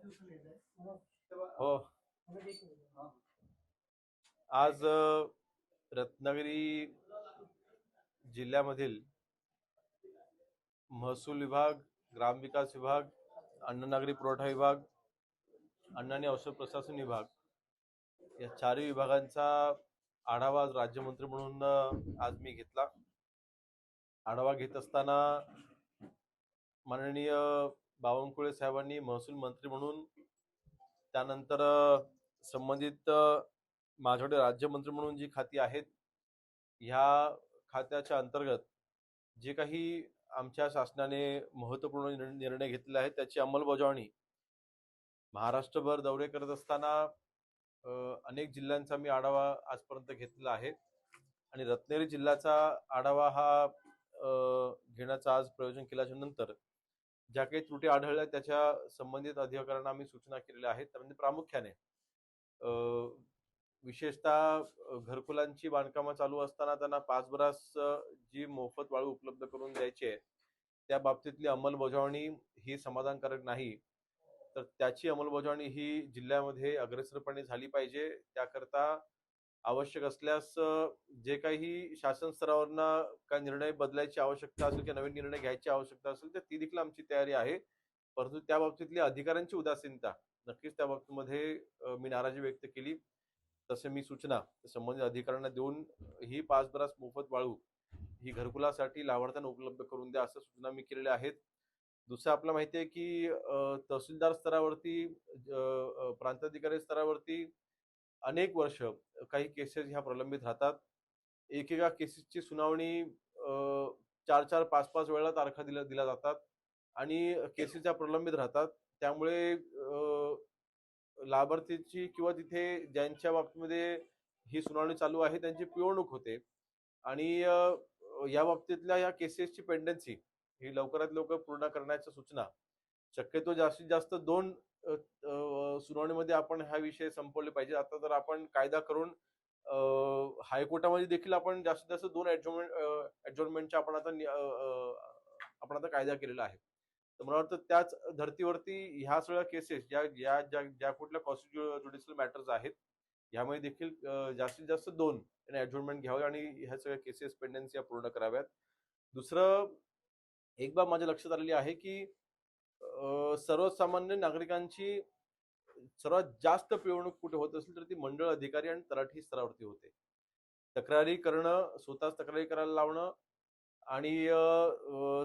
हो. आज रत्नागिरी जिल्ह्यामधील महसूल विभाग, ग्रामविकास विभाग, अन्न नागरी पुरवठा विभाग, अन्न आणि औषध प्रशासन विभाग या चारही विभागांचा आढावा आज राज्यमंत्री म्हणून आज मी घेतला. आढावा घेत असताना माननीय बावनकुळे साहेबांनी महसूल मंत्री म्हणून, त्यानंतर संबंधित माझ्याकडे राज्यमंत्री म्हणून जी खाती आहेत, ह्या खात्याच्या अंतर्गत जे काही आमच्या शासनाने महत्त्वपूर्ण निर्णय घेतलेले आहेत त्याची अंमलबजावणी महाराष्ट्रभर दौरे करत असताना अनेक जिल्ह्यांचा मी आढावा आजपर्यंत घेतलेला आहे आणि रत्नागिरी जिल्ह्याचा आढावा हा घेण्याचा आज प्रयोजन केल्याच्या नंतर ज्या काही त्रुटी आढळल्या त्याच्या संबंधित अधिकाऱ्यांना आम्ही सूचना केलेल्या आहेत. त्यामध्ये प्रामुख्याने विशेषतः घरकुलांची बांधकामं चालू असताना त्यांना पाचबरास जी मोफत वाळू उपलब्ध करून द्यायची आहे त्या बाबतीतली अंमलबजावणी ही समाधानकारक नाही. तर त्याची अंमलबजावणी ही जिल्ह्यामध्ये अग्रेसरपणे झाली पाहिजे. त्याकरता आवश्यक असल्यास जे काही शासन स्तरावरनं काय निर्णय बदलायची आवश्यकता असेल किंवा नवीन निर्णय घ्यायची आवश्यकता असेल तर ती देखील आमची तयारी आहे. परंतु त्या बाबतीतली अधिकाऱ्यांची उदासीनता नक्कीच त्या बाबतीमध्ये मी नाराजी व्यक्त केली. तसे मी सूचना संबंधित अधिकाऱ्यांना देऊन ही पाचबरास मोफत वाळू ही घरकुलासाठी लाभार्थ्यांना उपलब्ध करून द्या असं सूचना मी केलेल्या आहेत. दुसरं आपल्याला माहिती आहे की तहसीलदार स्तरावरती, प्रांताधिकारी स्तरावरती अनेक वर्ष काही केसेस ह्या प्रलंबित राहतात. एकेका केसेसची सुनावणी 4-4, 5-5 वेळा तारखा दिल्या जातात आणि केसेस ह्या प्रलंबित राहतात. त्यामुळे लाभार्थीची किंवा तिथे ज्यांच्या बाबतीमध्ये ही सुनावणी चालू आहे त्यांची पिळवणूक होते आणि या बाबतीतल्या या केसेसची पेंडन्सी ही लवकरात लवकर पूर्ण करण्याच्या सूचना शक्यतो जास्तीत जास्त 2 सुनावणीमध्ये आपण हा विषय संपवले पाहिजे. आता जर आपण कायदा करून हायकोर्टामध्ये देखील आपण जास्तीत जास्त 2 ॲडजॉर्नमेंटच्या आपण आता कायदा केलेला आहे. तर मला वाटतं त्याच धर्तीवरती ह्या सगळ्या केसेस ज्या कुठल्या कॉन्स्टिट्युशनल मॅटर्स आहेत यामध्ये देखील जास्तीत जास्त 2 ॲडजॉर्नमेंट घ्यावे आणि ह्या सगळ्या केसेस पेंडन्सी या पूर्ण कराव्यात. दुसरं एक बाब माझ्या लक्षात आलेली आहे की सर्वसामान्य नागरिकांची सर्वात जास्त पिळवणूक कुठे होत असेल तर ती मंडळ अधिकारी आणि तलाठी स्तरावरती होते. तक्रारी करणं, स्वतःच तक्रारी करायला लावणं आणि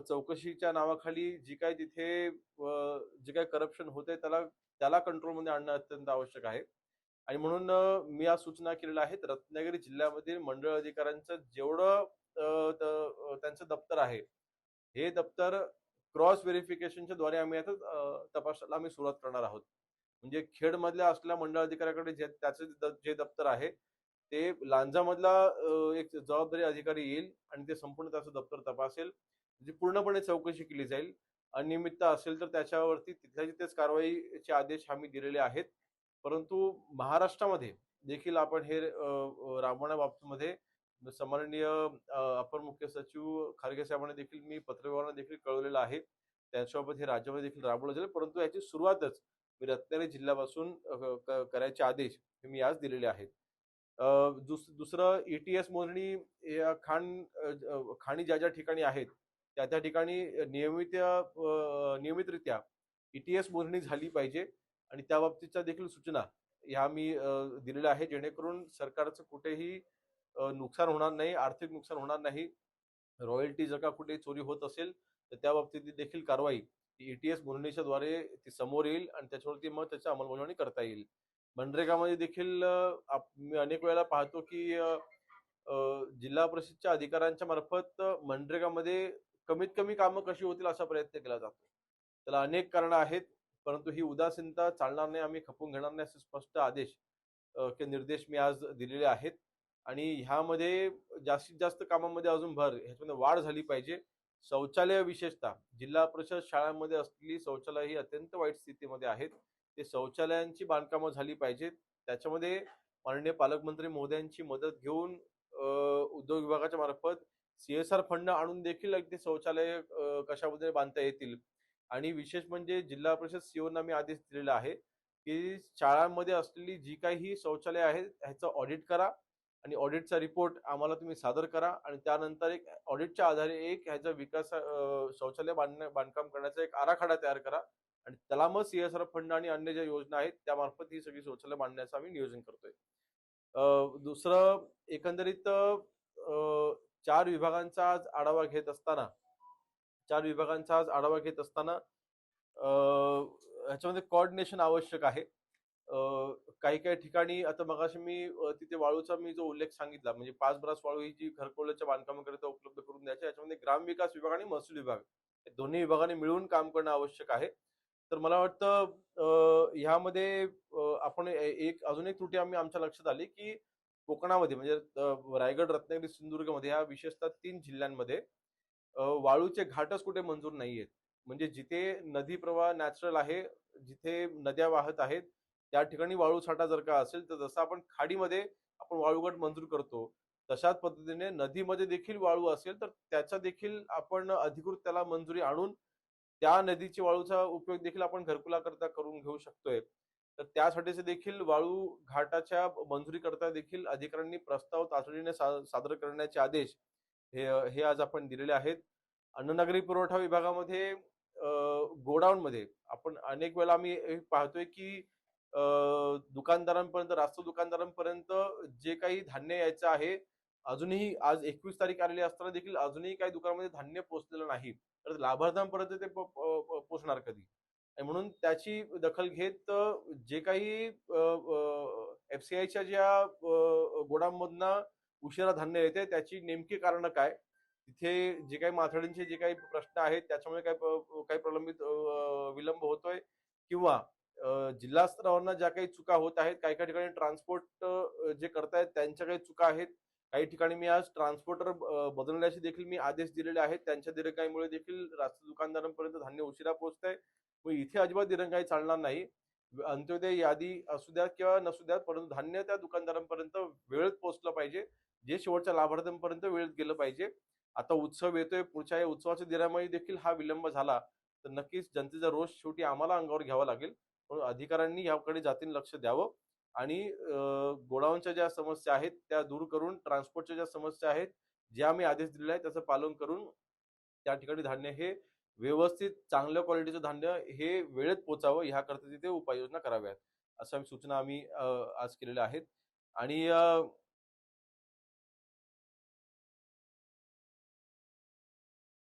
चौकशीच्या नावाखाली जी काय तिथे जे काही करप्शन होते त्याला कंट्रोलमध्ये आणणं अत्यंत आवश्यक आहे. आणि म्हणून मी आज सूचना केलेल्या आहेत. रत्नागिरी जिल्ह्यामधील मंडळ अधिकाऱ्यांचं जेवढं त्यांचं दप्तर आहे हे दप्तर क्रॉस व्हेरिफिकेशनच्या द्वारे आम्ही आता तपासाला आम्ही सुरुवात करणार आहोत. म्हणजे खेडमधल्या असलेल्या मंडळ अधिकाऱ्याकडे त्याचं जे दप्तर आहे ते लांजामधला एक जबाबदारी अधिकारी येईल आणि ते संपूर्ण त्याचं दप्तर तपासेल. म्हणजे पूर्णपणे चौकशी केली जाईल. अनियमितता असेल तर त्याच्यावरती तिथल्या तिथेच कारवाईचे आदेश आम्ही दिलेले आहेत. परंतु महाराष्ट्रामध्ये देखील आपण हे राबवण्याबाबतीमध्ये सन्माननीय अपर मुख्य सचिव खारगे साहेबांना देखील मी पत्रव्यवहारांना देखील कळवलेलं आहे. त्याच्याबाबत हे राज्यामध्ये देखील राबवलं जाईल. परंतु याची सुरुवातच मी रत्नागिरी जिल्ह्यापासून करायचे आदेश मी आज दिलेले आहेत. दुसरं ETS मोजणी या खाणी ज्या ठिकाणी आहेत त्या ठिकाणी नियमितरित्या ETS मोजणी झाली पाहिजे आणि त्या बाबतीच्या देखील सूचना ह्या मी दिलेल्या आहेत जेणेकरून सरकारचं कुठेही नुकसान होणार नाही, आर्थिक नुकसान होणार नाही. रॉयल्टी जर का कुठे चोरी होत असेल तर त्या बाबतीत देखील कारवाई ETS मोजणीच्या द्वारे ती समोर येईल आणि त्याच्यावरती मग त्याची अंमलबजावणी करता येईल. मनरेगामध्ये देखील मी अनेक वेळेला पाहतो की जिल्हा परिषदच्या अधिकाऱ्यांच्या मार्फत मनरेगामध्ये कमीत कमी कामं कशी होतील असा प्रयत्न केला जातो. त्याला अनेक कारणं आहेत, परंतु ही उदासीनता चालणार नाही, आम्ही खपून घेणार नाही असे स्पष्ट आदेश किंवा निर्देश मी आज दिलेले आहेत. आणि ह्यामध्ये जास्तीत जास्त कामामध्ये अजून ह्याच्यामध्ये वाढ झाली पाहिजे. शौचालय विशेषतः जिल्हा परिषद शाळांमध्ये असलेली शौचालय ही अत्यंत वाईट स्थितीमध्ये आहेत. ते शौचालयांची बांधकामं झाली पाहिजेत. त्याच्यामध्ये माननीय पालकमंत्री महोदयांची मदत घेऊन उद्योग विभागाच्या मार्फत CSR फंड आणून देखील अगदी शौचालय कशा पद्धतीने बांधता येतील आणि विशेष म्हणजे जिल्हा परिषद सीओना मी आदेश दिलेला आहे की शाळांमध्ये असलेली जी काही शौचालय आहेत ह्याचं ऑडिट करा आणि ऑडिटचा रिपोर्ट आम्हाला तुम्ही सादर करा आणि त्यानंतर एक ऑडिटच्या आधारे एक ह्याचा विकास शौचालय बांधकाम करण्याचा एक आराखडा तयार करा आणि त्याला मग सीएसआर फंड आणि अन्य ज्या योजना आहेत त्यामार्फत ही सगळी शौचालय बांधण्याचं आम्ही नियोजन करतोय. दुसरं एकंदरीत 4 विभागांचा आज आढावा घेत असताना 4 विभागांचा आज आढावा घेत असताना ह्याच्यामध्ये कोऑर्डिनेशन आवश्यक आहे. काही काही ठिकाणी आता मगाशी मी तिथे वाळूचा मी जो उल्लेख सांगितला म्हणजे 5 ब्रास वाळू ही जी घरकुलाच्या बांधकामाकरिता उपलब्ध करून द्यायची याच्यामध्ये ग्रामविकास विभाग आणि महसूल विभाग हे दोन्ही विभागांनी मिळून काम करणं आवश्यक आहे. तर मला वाटतं ह्यामध्ये आपण एक अजून एक त्रुटी आमच्या लक्षात आली की कोकणामध्ये म्हणजे रायगड, रत्नागिरी, सिंधुदुर्गमध्ये ह्या विशेषतः 3 जिल्ह्यांमध्ये वाळूचे घाटच कुठे मंजूर नाहीयेत. म्हणजे जिथे नदी प्रवाह नॅचरल आहे, जिथे नद्या वाहत आहेत, त्या ठिकाणी वाळू साठा जर का असेल, तर जसं आपण खाडीमध्ये आपण वाळूगट मंजूर करतो, तशाच पद्धतीने नदीमध्ये देखील वाळू असेल, तर त्याचा देखील आपण अधिकृत त्याला मंजुरी आणून त्या नदीची वाळूचा उपयोग देखील आपण घरकुलाकरता करून घेऊ शकतोय. तर त्यासाठीचे देखील वाळू घाटाच्या मंजुरीकरता देखील अधिकाऱ्यांनी प्रस्ताव तातडीने सादर करण्याचे आदेश हे हे आज आपण दिलेले आहेत. अन्न नागरी पुरवठा विभागामध्ये गोडाऊनमध्ये आपण अनेक वेळा आम्ही हे पाहतोय की दुकानदारांपर्यंत रास्त दुकानदारांपर्यंत जे काही धान्य यायचं आहे, अजूनही आज 21 तारीख आलेली असताना देखील अजूनही काही दुकानामध्ये धान्य पोहोचलेलं नाही. तर लाभार्थ्यांपर्यंत ते पोहोचणार कधी? आणि म्हणून त्याची दखल घेत जे काही एफसीआयच्या ज्या गोडाऊनमधनं उशिरा धान्य येते त्याची नेमकी कारणं काय? तिथे जे काही माथाडींचे जे काही प्रश्न आहेत त्याच्यामुळे काही प्रलंबित विलंब होतोय किंवा जिल्हा स्तरावरनं ज्या काही चुका होत आहेत, काही-काही ठिकाणी ट्रान्सपोर्ट जे करतायत त्यांच्या काही चुका आहेत. काही ठिकाणी मी आज ट्रान्सपोर्टर बदलण्याचे देखील मी आदेश दिलेले आहेत. त्यांच्या दिरंगाईमुळे देखील रास्त दुकानदारांपर्यंत धान्य उशिरा पोहोचतंय. मग इथे अजिबात दिरंगाई चालणार नाही. अंत्योदय यादी असू द्यात किंवा नसू द्यात, परंतु धान्य त्या दुकानदारांपर्यंत वेळेत पोहोचलं पाहिजे. जे शेवटच्या लाभार्थ्यांपर्यंत वेळेत गेलं पाहिजे. आता उत्सव येतोय, पुढच्या या उत्सवाच्या दिनामुळे देखील हा विलंब झाला, तर नक्कीच जनतेचा रोष शेवटी आम्हाला अंगावर घ्यावा लागेल. म्हणून अधिकाऱ्यांनी याकडे जातीनं लक्ष द्यावं आणि गोडाऊनच्या ज्या समस्या आहेत त्या दूर करून ट्रान्सपोर्टच्या ज्या समस्या आहेत, जे आम्ही आदेश दिलेले आहेत त्याचं पालन करून त्या ठिकाणी धान्य हे व्यवस्थित चांगल्या क्वालिटीचं धान्य हे वेळेत पोहोचावं ह्याकरता तिथे उपाययोजना कराव्यात. अशा सूचना आम्ही आज केलेल्या आहेत. आणि